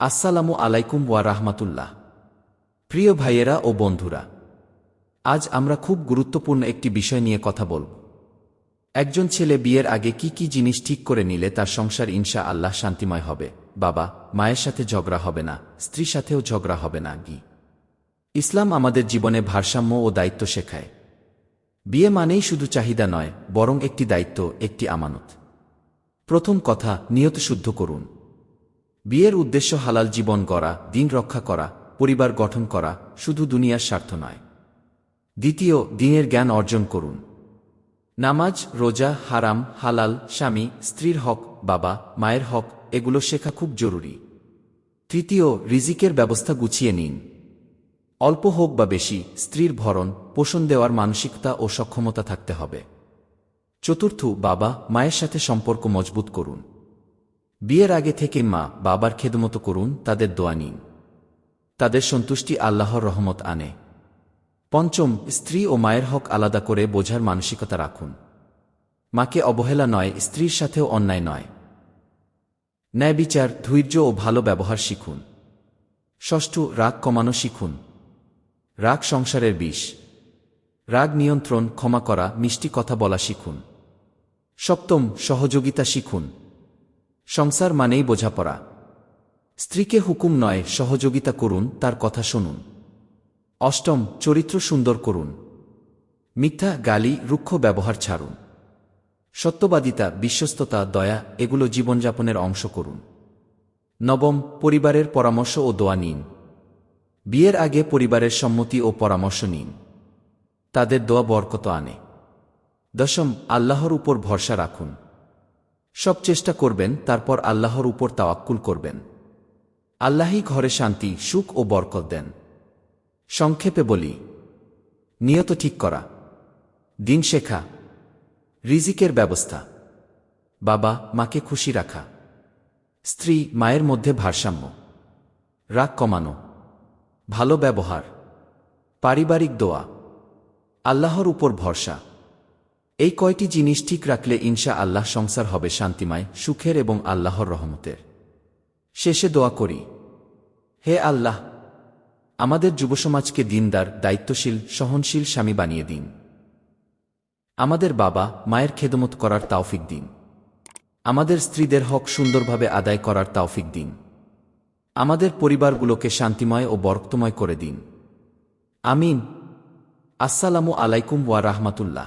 আসসালামু আলাইকুম ওয়া রাহমাতুল্লাহ। প্রিয় ভাইয়েরা ও বন্ধুরা, আজ আমরা খুব গুরুত্বপূর্ণ একটি বিষয় নিয়ে কথা বলব। একজন ছেলে বিয়ের আগে কি কি জিনিস ঠিক করে নিলে তার সংসার ইনশা আল্লাহ শান্তিময় হবে। বাবা মায়ের সাথে ঝগড়া হবে না, স্ত্রীর সাথেও ঝগড়া হবে না। ইসলাম আমাদের জীবনে ভারসাম্য ও দায়িত্ব শেখায়। বিয়ে মানেই শুধু চাহিদা নয়, বরং একটি দায়িত্ব, একটি আমানত। প্রথম কথা, নিয়ত শুদ্ধ করুন। বিয়ের উদ্দেশ্য হালাল জীবন গড়া, দিন রক্ষা করা, পরিবার গঠন করা, শুধু দুনিয়ার স্বার্থ নয়। দ্বিতীয়, দিনের জ্ঞান অর্জন করুন। নামাজ, রোজা, হারাম, হালাল, স্বামী স্ত্রীর হক, বাবা মায়ের হক, এগুলো শেখা খুব জরুরি। তৃতীয়, রিজিকের ব্যবস্থা গুছিয়ে নিন। অল্প হোক বা বেশি, স্ত্রীর ভরণ পোষণ দেওয়ার মানসিকতা ও সক্ষমতা থাকতে হবে। চতুর্থ, বাবা মায়ের সাথে সম্পর্ক মজবুত করুন। বিয়ের আগে থেকে মা বাবার খেদমত করুন, তাদের দোয়া নিন। তাদের সন্তুষ্টি আল্লাহর রহমত আনে। পঞ্চম, স্ত্রী ও মায়ের হক আলাদা করে বোঝার মানসিকতা রাখুন। মাকে অবহেলা নয়, স্ত্রীর সাথেও অন্যায় নয়। ন্যায় বিচার, ধৈর্য ও ভালো ব্যবহার শিখুন। ষষ্ঠ, রাগ কমানো শিখুন। রাগ সংসারের বিষ। রাগ নিয়ন্ত্রণ, ক্ষমা করা, মিষ্টি কথা বলা শিখুন। সপ্তম, সহযোগিতা শিখুন। সংসার মানেই বোঝাপড়া। স্ত্রীকে হুকুম নয়, সহযোগিতা করুন, তার কথা শুনুন। অষ্টম, চরিত্র সুন্দর করুন। মিথ্যা, গালি, রুক্ষ ব্যবহার ছাড়ুন। সত্যবাদিতা, বিশ্বস্ততা, দয়া, এগুলো জীবনযাপনের অংশ করুন। নবম, পরিবারের পরামর্শ ও দোয়া নিন। বিয়ের আগে পরিবারের সম্মতি ও পরামর্শ নিন। তাদের দোয়া বরকত আনে। দশম, আল্লাহর উপর ভরসা রাখুন। সব চেষ্টা করবেন, তারপর আল্লাহর উপর তাওয়াক্কুল করবেন। আল্লাহই ঘরে শান্তি, সুখ ও বরকত দেন। সংক্ষেপে বলি, নিয়ত ঠিক করা, দিন শেখা, রিজিকের ব্যবস্থা, বাবা মাকে খুশি রাখা, স্ত্রী মায়ের মধ্যে ভারসাম্য, রাগ কমানো, ভালো ব্যবহার, পারিবারিক দোয়া, আল্লাহর উপর ভরসা। এই কয়টি জিনিস ঠিক রাখলে ইনশা আল্লাহ সংসার হবে শান্তিময়, সুখের এবং আল্লাহর রহমতের। শেষে দোয়া করি, হে আল্লাহ, আমাদের যুবসমাজকে দিনদার, দায়িত্বশীল, সহনশীল স্বামী বানিয়ে দিন। আমাদের বাবা মায়ের খেদমত করার তাওফিক দিন। আমাদের স্ত্রীদের হক সুন্দরভাবে আদায় করার তাওফিক দিন। আমাদের পরিবারগুলোকে শান্তিময় ও বরকতময় করে দিন। আমিন। আসসালামু আলাইকুম ওয়া রাহমাতুল্লাহ।